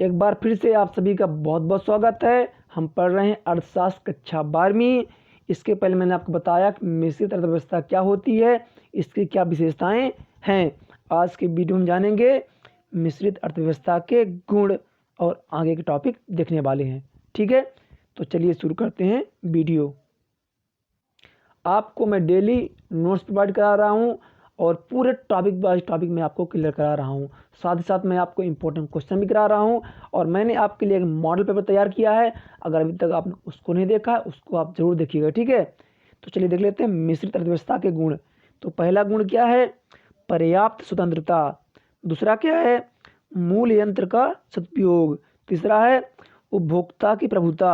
एक बार फिर से आप सभी का बहुत बहुत स्वागत है। हम पढ़ रहे हैं अर्थशास्त्र कक्षा 12वीं। इसके पहले मैंने आपको बताया कि मिश्रित अर्थव्यवस्था क्या होती है, इसकी क्या विशेषताएं हैं। आज के वीडियो में जानेंगे मिश्रित अर्थव्यवस्था के गुण और आगे के टॉपिक देखने वाले हैं। ठीक है, तो चलिए शुरू करते हैं वीडियो। आपको मैं डेली नोट्स प्रोवाइड करा रहा हूँ और पूरे टॉपिक बाय टॉपिक मैं आपको क्लियर करा रहा हूँ। साथ ही साथ मैं आपको इंपॉर्टेंट क्वेश्चन भी करा रहा हूँ और मैंने आपके लिए एक मॉडल पेपर तैयार किया है। अगर अभी तक आपने उसको नहीं देखा उसको आप जरूर देखिएगा। ठीक है, तो चलिए देख लेते हैं मिश्रित अर्थव्यवस्था के गुण। तो पहला गुण क्या है? पर्याप्त स्वतंत्रता। दूसरा क्या है? मूल यंत्र का सदुपयोग। तीसरा है उपभोक्ता की प्रभुता।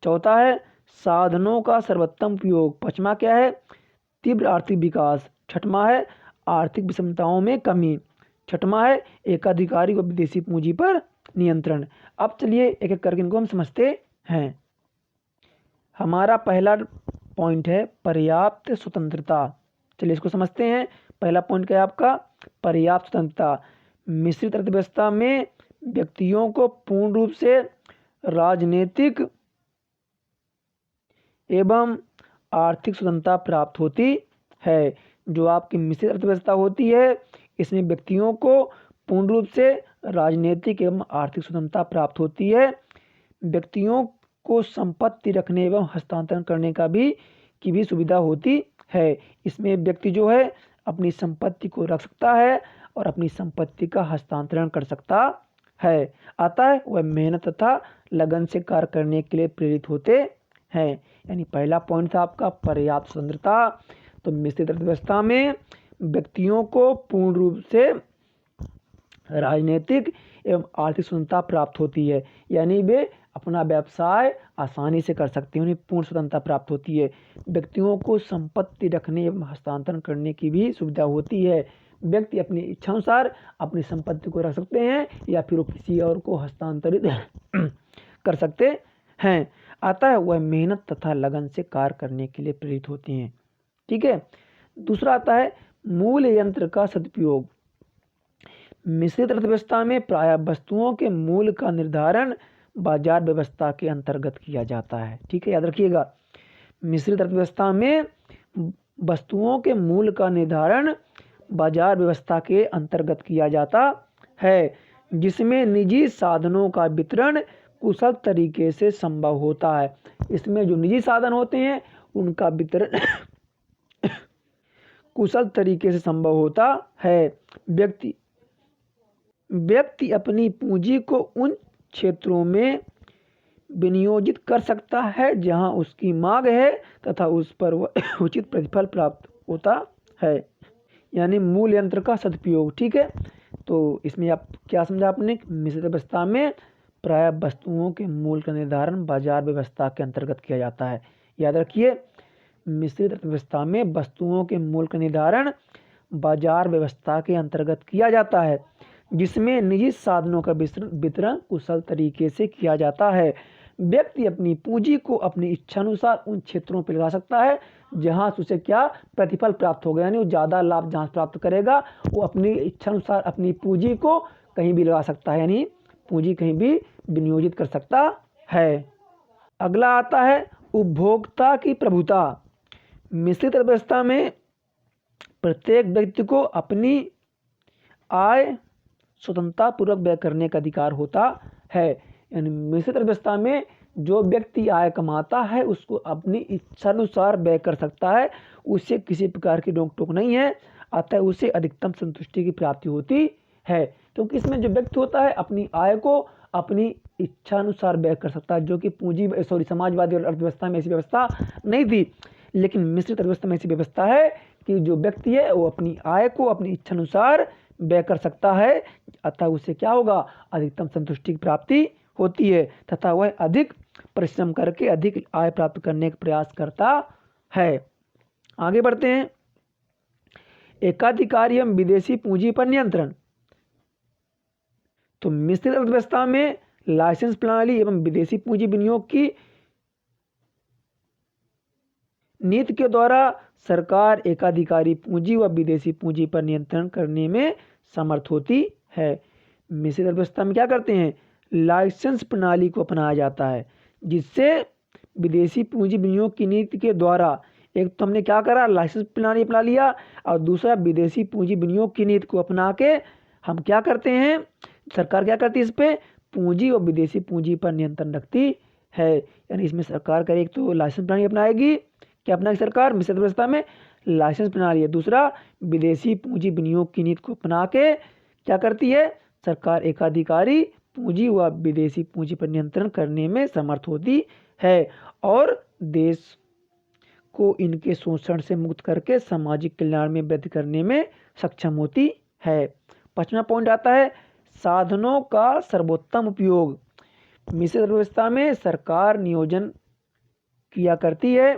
चौथा है साधनों का सर्वोत्तम उपयोग। पांचवा क्या है? तीव्र आर्थिक विकास। छठवां है आर्थिक विषमताओं में कमी। छठवां है एकाधिकारी व विदेशी पूंजी पर नियंत्रण। अब चलिए एक एक करके इनको हम समझते हैं। हमारा पहला पॉइंट है पर्याप्त स्वतंत्रता। चलिए इसको समझते हैं। पहला पॉइंट क्या है आपका? पर्याप्त स्वतंत्रता। मिश्रित अर्थव्यवस्था में व्यक्तियों को पूर्ण रूप से राजनीतिक एवं आर्थिक स्वतंत्रता प्राप्त होती है। जो आपकी मिश्रित अर्थव्यवस्था होती है इसमें व्यक्तियों को पूर्ण रूप से राजनीतिक एवं आर्थिक स्वतंत्रता प्राप्त होती है। व्यक्तियों को संपत्ति रखने एवं हस्तांतरण करने की भी सुविधा होती है। इसमें व्यक्ति जो है अपनी संपत्ति को रख सकता है और अपनी संपत्ति का हस्तांतरण कर सकता है। अतः वह मेहनत तथा लगन से कार्य करने के लिए प्रेरित होते हैं। यानी पहला पॉइंट था आपका पर्याप्त स्वतंत्रता। तो मिश्रित अर्थव्यवस्था में व्यक्तियों को पूर्ण रूप से राजनीतिक एवं आर्थिक स्वतंत्रता प्राप्त होती है। यानी वे अपना व्यवसाय आसानी से कर सकते हैं, उन्हें पूर्ण स्वतंत्रता प्राप्त होती है। व्यक्तियों को संपत्ति रखने एवं हस्तांतरण करने की भी सुविधा होती है। व्यक्ति अपनी इच्छानुसार अपनी संपत्ति को रख सकते हैं या फिर वो किसी और को हस्तांतरित कर सकते हैं। अतः वह मेहनत तथा लगन से कार्य करने के लिए प्रेरित होते हैं। ठीक है, दूसरा आता है मूल यंत्र का सदुपयोग। मिश्रित अर्थव्यवस्था में प्रायः वस्तुओं के मूल का निर्धारण बाजार व्यवस्था के अंतर्गत किया जाता है। ठीक है, याद रखिएगा, मिश्रित अर्थव्यवस्था में वस्तुओं के मूल का निर्धारण बाजार व्यवस्था के अंतर्गत किया जाता है, जिसमें निजी साधनों का वितरण कुशल तरीके से संभव होता है। इसमें जो निजी साधन होते हैं उनका वितरण कुशल तरीके से संभव होता है। व्यक्ति अपनी पूंजी को उन क्षेत्रों में विनियोजित कर सकता है जहां उसकी मांग है तथा उस पर उचित प्रतिफल प्राप्त होता है। यानी मूल यंत्र का सदुपयोग। ठीक है, तो इसमें आप क्या समझा आपने? मिश्रित अवस्था में प्रायः वस्तुओं के मूल का निर्धारण बाजार व्यवस्था के अंतर्गत किया जाता है। याद रखिए, मिश्रित अर्थव्यवस्था में वस्तुओं के मूल का निर्धारण बाजार व्यवस्था के अंतर्गत किया जाता है, जिसमें निजी साधनों का वितरण कुशल तरीके से किया जाता है। व्यक्ति अपनी पूंजी को अपनी इच्छानुसार उन क्षेत्रों पर लगा सकता है जहां उसे क्या प्रतिफल प्राप्त होगा। यानी वो ज़्यादा लाभ जहां प्राप्त करेगा वो अपनी इच्छानुसार अपनी पूंजी को कहीं भी लगा सकता है, यानी पूंजी कहीं भी विनियोजित कर सकता है। अगला आता है उपभोक्ता की प्रभुता। मिश्रित अर्थव्यवस्था में प्रत्येक व्यक्ति को अपनी आय स्वतंत्रता पूर्वक व्यय करने का अधिकार होता है। यानी मिश्रित अर्थव्यवस्था में जो व्यक्ति आय कमाता है उसको अपनी इच्छानुसार व्यय कर सकता है, उससे किसी प्रकार की रोक टोक नहीं है। अतः उसे अधिकतम संतुष्टि की प्राप्ति होती है, क्योंकि इसमें जो व्यक्ति होता है अपनी आय को अपनी इच्छानुसार व्यय कर सकता है, जो कि समाजवादी अर्थव्यवस्था में ऐसी व्यवस्था नहीं थी। लेकिन मिश्रित अर्थव्यवस्था में ऐसी व्यवस्था है कि जो व्यक्ति है वो अपनी आय को अपनी इच्छानुसार व्यय कर सकता है। अतः उसे क्या होगा? अधिकतम संतुष्टि की प्राप्ति होती है तथा वह अधिक परिश्रम करके अधिक आय प्राप्त करने का प्रयास करता है। आगे बढ़ते हैं। एकाधिकारी एवं विदेशी पूंजी पर नियंत्रण। तो मिश्रित अर्थव्यवस्था में लाइसेंस प्रणाली एवं विदेशी पूंजी विनियोग की नीति के द्वारा सरकार एकाधिकारी पूंजी व विदेशी पूंजी पर नियंत्रण करने में समर्थ होती है। मिश्रित अर्थव्यवस्था में क्या करते हैं? लाइसेंस प्रणाली को अपनाया जाता है, जिससे विदेशी पूंजी विनियोग की नीति के द्वारा, एक तो हमने क्या करा, लाइसेंस प्रणाली अपना लिया, और दूसरा विदेशी पूंजी विनियोग की नीति को अपना के हम क्या करते हैं, सरकार क्या करती है, इस पे पूंजी और विदेशी पूंजी पर नियंत्रण रखती है। यानी इसमें सरकार का एक तो लाइसेंस प्रणाली अपनाएगी, क्या अपनाएगी सरकार, मिश्रित अर्थव्यवस्था में लाइसेंस प्रणाली है, दूसरा विदेशी पूंजी विनियोग की नीति को अपना के क्या करती है सरकार, एकाधिकारी पूंजी व विदेशी पूंजी पर नियंत्रण करने में समर्थ होती है और देश को इनके शोषण से मुक्त करके सामाजिक कल्याण में वृद्धि करने में सक्षम होती है। 5वां पॉइंट आता है साधनों का सर्वोत्तम उपयोग। मिश्रित अर्थव्यवस्था में सरकार नियोजन किया करती है,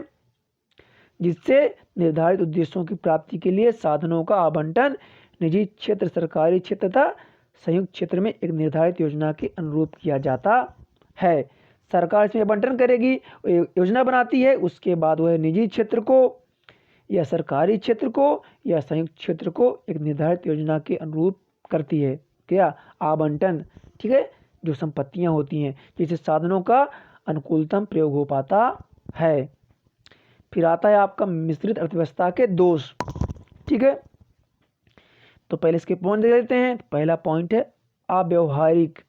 जिससे निर्धारित उद्देश्यों की प्राप्ति के लिए साधनों का आवंटन निजी क्षेत्र, सरकारी क्षेत्र तथा संयुक्त क्षेत्र में एक निर्धारित योजना के अनुरूप किया जाता है। सरकार इसमें आवंटन करेगी, योजना बनाती है, उसके बाद वह निजी क्षेत्र को या सरकारी क्षेत्र को या संयुक्त क्षेत्र को एक निर्धारित योजना के अनुरूप करती है, क्या आवंटन, ठीक है, जो संपत्तियां होती हैं, जिससे साधनों का अनुकूलतम प्रयोग हो पाता है। फिर आता है आपका मिश्रित अर्थव्यवस्था के दोष, ठीक है। तो पहले इसके पॉइंट देख लेते हैं। पहला पॉइंट है अव्यवहारिक,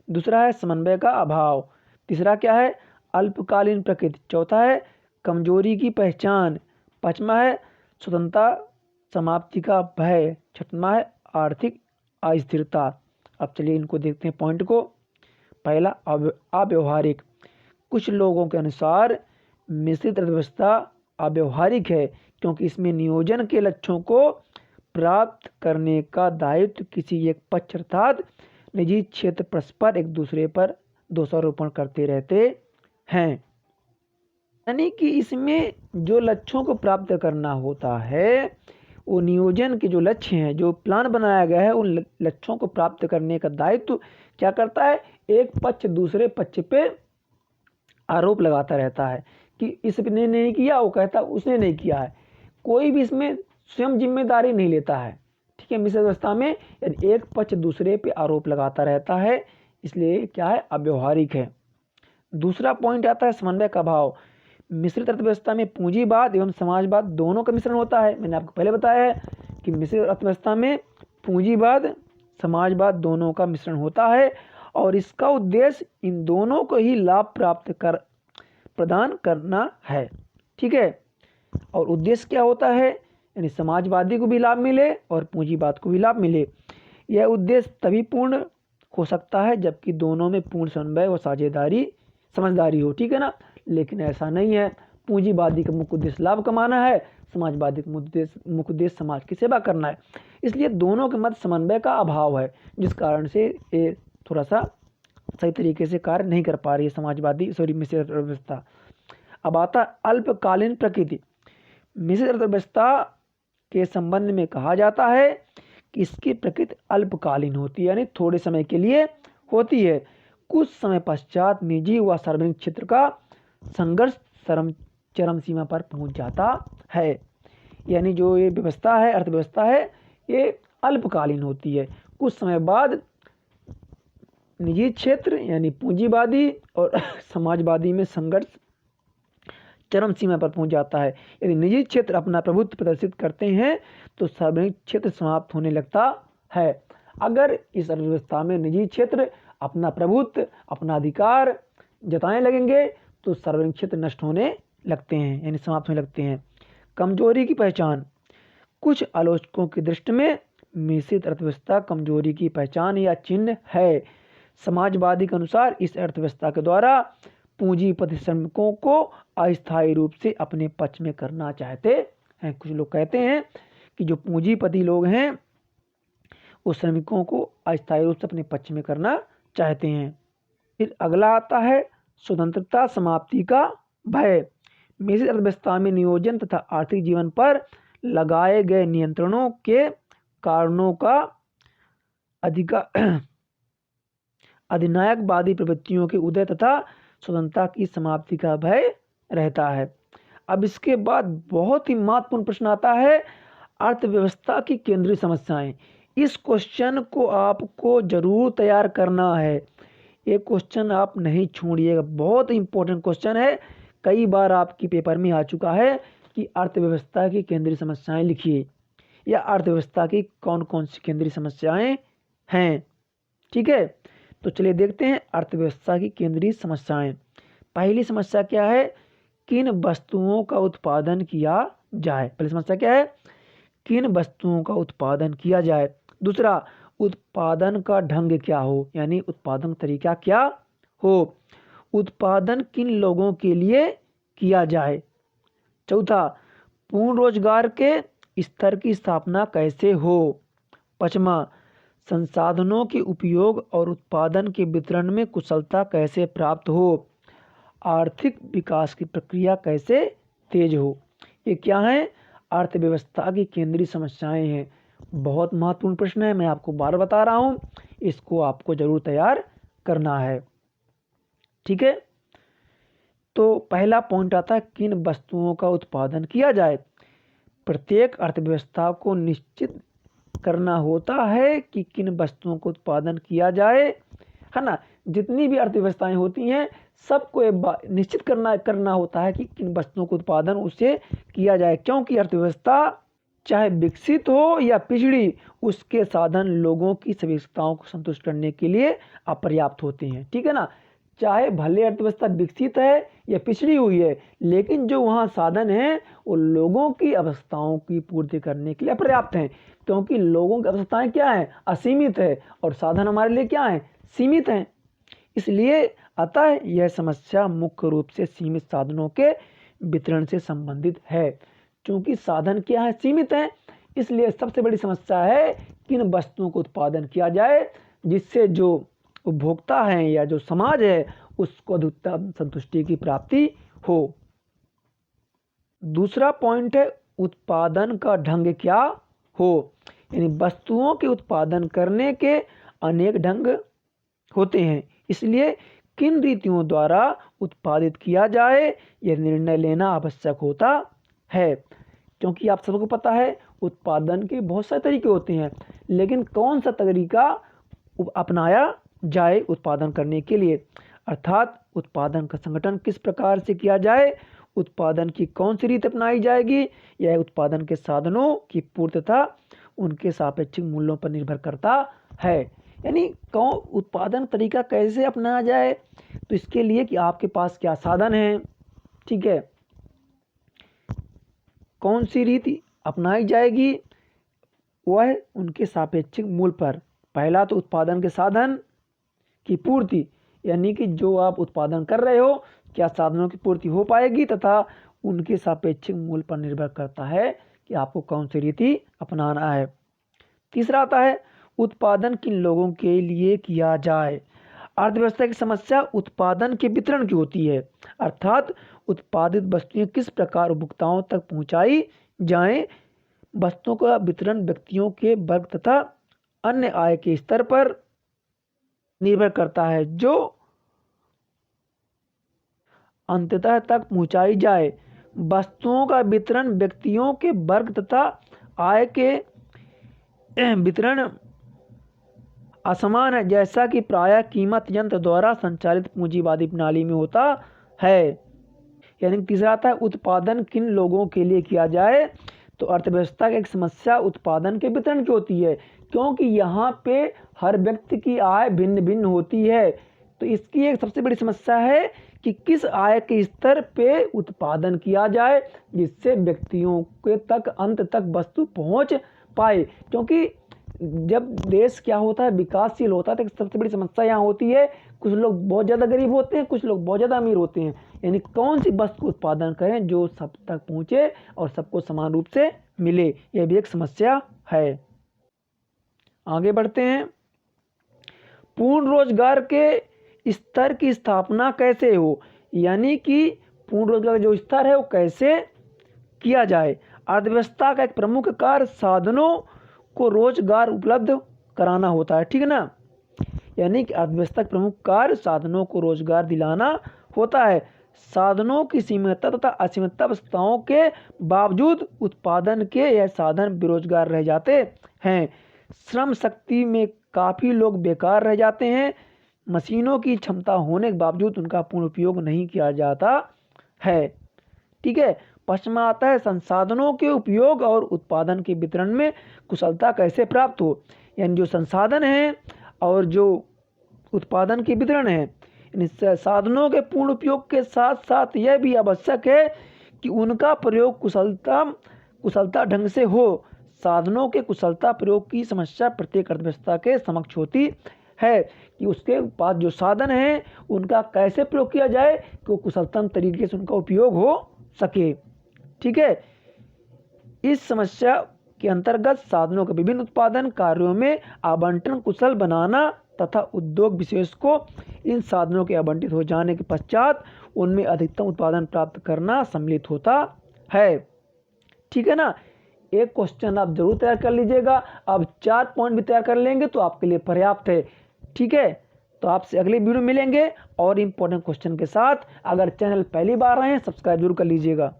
दूसरा है समन्वय का अभाव, तीसरा क्या है अल्पकालीन प्रकृति, चौथा है कमजोरी की पहचान, पांचवा है स्वतंत्रता समाप्ति का भय, छठवां है आर्थिक अस्थिरता। अब चलिए इनको देखते हैं पॉइंट को। पहला अव्यवहारिक, कुछ लोगों के अनुसार मिश्रित अर्थव्यवस्था अव्यवहारिक है क्योंकि इसमें नियोजन के लक्ष्यों को प्राप्त करने का दायित्व किसी एक पक्ष अर्थात निजी क्षेत्र परस्पर एक दूसरे पर दोषारोपण करते रहते हैं। यानी कि इसमें जो लक्ष्यों को प्राप्त करना होता है, वो नियोजन के जो लक्ष्य हैं, जो प्लान बनाया गया है, उन लक्ष्यों को प्राप्त करने का दायित्व क्या करता है, एक पक्ष दूसरे पक्ष पे आरोप लगाता रहता है कि इसने नहीं किया, वो कहता उसने नहीं किया है, कोई भी इसमें स्वयं जिम्मेदारी नहीं लेता है, ठीक है। मिश्रित अवस्था में एक पक्ष दूसरे पे आरोप लगाता रहता है, इसलिए क्या है अव्यवहारिक है। दूसरा पॉइंट आता है समन्वय का अभाव। मिश्रित अर्थव्यवस्था में पूंजीवाद एवं समाजवाद दोनों का मिश्रण होता है। मैंने आपको पहले बताया है कि मिश्रित अर्थव्यवस्था में पूंजीवाद समाजवाद दोनों का मिश्रण होता है और इसका उद्देश्य इन दोनों को ही लाभ प्रदान करना है, ठीक है। और उद्देश्य क्या होता है, यानी समाजवादी को भी लाभ मिले और पूंजीवाद को भी लाभ मिले। यह उद्देश्य तभी पूर्ण हो सकता है जबकि दोनों में पूर्ण समन्वय व समझदारी हो, ठीक है ना। लेकिन ऐसा नहीं है, पूंजीवादी का मुख्य उद्देश्य लाभ कमाना है, समाजवादी का मुख्य उद्देश्य समाज की सेवा करना है, इसलिए दोनों के मध्य समन्वय का अभाव है, जिस कारण से ये थोड़ा सा सही तरीके से कार्य नहीं कर पा रही है मिश्रित अर्थव्यवस्था। अब आता अल्पकालीन प्रकृति। मिश्रित अर्थव्यवस्था के संबंध में कहा जाता है कि इसकी प्रकृति अल्पकालीन होती है, यानी थोड़े समय के लिए होती है। कुछ समय पश्चात निजी व सार्वजनिक क्षेत्र का संघर्ष चरम सीमा पर पहुंच जाता है। यानी जो ये व्यवस्था है, अर्थव्यवस्था है, ये अल्पकालीन होती है, कुछ समय बाद निजी क्षेत्र यानी पूंजीवादी और समाजवादी में संघर्ष चरम सीमा पर पहुंच जाता है। यदि निजी क्षेत्र अपना प्रभुत्व प्रदर्शित करते हैं तो सार्वजनिक क्षेत्र समाप्त होने लगता है। अगर इस अर्थव्यवस्था में निजी क्षेत्र अपना प्रभुत्व, अपना अधिकार जताने लगेंगे तो सार्वजनिक क्षेत्र नष्ट होने लगते हैं, यानी समाप्त होने लगते हैं। कमजोरी की पहचान। कुछ आलोचकों की दृष्टि में मिश्रित अर्थव्यवस्था कमजोरी की पहचान या चिन्ह है। समाजवादी के अनुसार इस अर्थव्यवस्था के द्वारा पूंजीपति श्रमिकों को अस्थायी रूप से अपने पक्ष में करना चाहते हैं। कुछ लोग कहते हैं कि जो पूंजीपति लोग हैं वो श्रमिकों को अस्थायी रूप से अपने पक्ष में करना चाहते हैं। फिर अगला आता है स्वतंत्रता समाप्ति का भय। मिश्रित अर्थव्यवस्था में नियोजन तथा आर्थिक जीवन पर लगाए गए नियंत्रणों के कारणों का अधिनायकवादी प्रवृत्तियों के उदय तथा स्वतंत्रता की समाप्ति का भय रहता है। अब इसके बाद बहुत ही महत्वपूर्ण प्रश्न आता है अर्थव्यवस्था की केंद्रीय समस्याएं। इस क्वेश्चन को आपको जरूर तैयार करना है। एक क्वेश्चन आप नहीं छोड़िएगा, बहुत इंपॉर्टेंट क्वेश्चन है, कई बार आपकी पेपर में आ चुका है कि अर्थव्यवस्था की केंद्रीय समस्याएं लिखिए, या अर्थव्यवस्था की कौन कौन सी केंद्रीय समस्याएं हैं। ठीक है, तो चलिए देखते हैं अर्थव्यवस्था की केंद्रीय समस्याएं। पहली समस्या क्या है, किन वस्तुओं का उत्पादन किया जाए। पहली समस्या क्या है, किन वस्तुओं का उत्पादन किया जाए। दूसरा, उत्पादन का ढंग क्या हो, यानी उत्पादन तरीका क्या हो। उत्पादन किन लोगों के लिए किया जाए। चौथा, पूर्ण रोजगार के स्तर की स्थापना कैसे हो। पांचवा, संसाधनों के उपयोग और उत्पादन के वितरण में कुशलता कैसे प्राप्त हो। आर्थिक विकास की प्रक्रिया कैसे तेज हो। ये क्या है, अर्थव्यवस्था की केंद्रीय समस्याएं हैं। बहुत महत्वपूर्ण प्रश्न है, मैं आपको बार बता रहा हूं, इसको आपको जरूर तैयार करना है। ठीक है, तो पहला पॉइंट आता है किन वस्तुओं का उत्पादन किया जाए। प्रत्येक अर्थव्यवस्था को निश्चित करना होता है कि किन वस्तुओं का उत्पादन किया जाए, है ना। जितनी भी अर्थव्यवस्थाएं होती हैं सबको निश्चित करना होता है कि किन वस्तुओं का उत्पादन उसे किया जाए, क्योंकि अर्थव्यवस्था चाहे विकसित हो या पिछड़ी, उसके साधन लोगों की आवश्यकताओं को संतुष्ट करने के लिए अपर्याप्त होते हैं। ठीक है ना, चाहे भले अर्थव्यवस्था विकसित है या पिछड़ी हुई है, लेकिन जो वहाँ साधन हैं वो लोगों की आवश्यकताओं की पूर्ति करने के लिए पर्याप्त हैं, क्योंकि लोगों की आवश्यकताएं क्या हैं, असीमित है, और साधन हमारे लिए क्या हैं, सीमित हैं। इसलिए अतः यह समस्या मुख्य रूप से सीमित साधनों के वितरण से संबंधित है। क्योंकि साधन क्या है, सीमित हैं, इसलिए सबसे बड़ी समस्या है किन वस्तुओं को उत्पादन किया जाए जिससे जो उपभोक्ता हैं या जो समाज है उसको अधिकतम संतुष्टि की प्राप्ति हो। दूसरा पॉइंट है उत्पादन का ढंग क्या हो, यानी वस्तुओं के उत्पादन करने के अनेक ढंग होते हैं, इसलिए किन रीतियों द्वारा उत्पादित किया जाए यह निर्णय लेना आवश्यक होता है। क्योंकि आप सबको पता है उत्पादन के बहुत सारे तरीके होते हैं, लेकिन कौन सा तरीका अपनाया जाए उत्पादन करने के लिए, अर्थात उत्पादन का संगठन किस प्रकार से किया जाए, उत्पादन की कौन सी रीत अपनाई जाएगी, यह उत्पादन के साधनों की पूर्तता उनके सापेक्षिक मूल्यों पर निर्भर करता है। यानी कौन उत्पादन तरीका कैसे अपनाया जाए, तो इसके लिए कि आपके पास क्या साधन है, ठीक है, कौन सी रीति अपनाई जाएगी, वह उनके सापेक्षिक मूल्य पर। पहला तो उत्पादन के साधन की पूर्ति, यानी कि जो आप उत्पादन कर रहे हो क्या साधनों की पूर्ति हो पाएगी, तथा उनके सापेक्षिक मूल्य पर निर्भर करता है कि आपको कौन सी रीति अपनाना है। तीसरा आता है उत्पादन किन लोगों के लिए किया जाए। अर्थव्यवस्था की समस्या उत्पादन के वितरण की होती है, अर्थात उत्पादित वस्तुएं किस प्रकार उपभोक्ताओं तक पहुंचाई जाएं। वस्तुओं का वितरण व्यक्तियों के वर्ग तथा अन्य आय के स्तर पर निर्भर करता है, जो अंततः तक पहुंचाई जाए। वस्तुओं का वितरण व्यक्तियों के वर्ग तथा आय के वितरण असमान है, जैसा कि प्रायः कीमत यंत्र द्वारा संचालित पूंजीवादी प्रणाली में होता है। यानी तीसरा आता है उत्पादन किन लोगों के लिए किया जाए। तो अर्थव्यवस्था की एक समस्या उत्पादन के वितरण की होती है, क्योंकि यहाँ पे हर व्यक्ति की आय भिन्न भिन्न होती है, तो इसकी एक सबसे बड़ी समस्या है कि किस आय के स्तर पे उत्पादन किया जाए जिससे व्यक्तियों के तक अंत तक वस्तु पहुँच पाए। क्योंकि जब देश क्या होता है, विकासशील होता है, तो सबसे बड़ी समस्या यहाँ होती है कुछ लोग बहुत ज़्यादा गरीब होते हैं, कुछ लोग बहुत ज़्यादा अमीर होते हैं। यानी कौन सी वस्तु उत्पादन करें जो सब तक पहुँचे और सबको समान रूप से मिले, यह भी एक समस्या है। आगे बढ़ते हैं, पूर्ण रोजगार के स्तर की स्थापना कैसे हो, यानी कि पूर्ण रोजगार का जो स्तर है वो कैसे किया जाए। अर्थव्यवस्था का एक प्रमुख कार्य साधनों को रोजगार उपलब्ध कराना होता है, ठीक है ना। यानी कि अर्थव्यवस्था का प्रमुख कार्य साधनों को रोजगार दिलाना होता है। साधनों की सीमितता तथा असीमित अवस्थाओं के बावजूद उत्पादन के यह साधन बेरोजगार रह जाते हैं। श्रम शक्ति में काफ़ी लोग बेकार रह जाते हैं, मशीनों की क्षमता होने के बावजूद उनका पूर्ण उपयोग नहीं किया जाता है। ठीक है। प्रश्न आता है संसाधनों के उपयोग और उत्पादन के वितरण में कुशलता कैसे प्राप्त हो। यानी जो संसाधन है और जो उत्पादन के वितरण है, इन साधनों के पूर्ण उपयोग के साथ साथ यह भी आवश्यक है कि उनका प्रयोग कुशलता ढंग से हो। साधनों के कुशलता प्रयोग की समस्या प्रत्येक अर्थव्यवस्था के समक्ष होती है कि उसके पास जो साधन है उनका कैसे प्रयोग किया जाए कि वो कुशलतम तरीके से उनका उपयोग हो सके। ठीक है। इस समस्या के अंतर्गत साधनों के विभिन्न उत्पादन कार्यों में आवंटन कुशल बनाना तथा उद्योग विशेष को इन साधनों के आवंटित हो जाने के पश्चात उनमें अधिकतम उत्पादन प्राप्त करना सम्मिलित होता है। ठीक है ना। एक क्वेश्चन आप जरूर तैयार कर लीजिएगा। अब 4 पॉइंट भी तैयार कर लेंगे तो आपके लिए पर्याप्त है। ठीक है। तो आपसे अगले वीडियो मिलेंगे और इंपॉर्टेंट क्वेश्चन के साथ। अगर चैनल पहली बार आए हैं सब्सक्राइब जरूर कर लीजिएगा।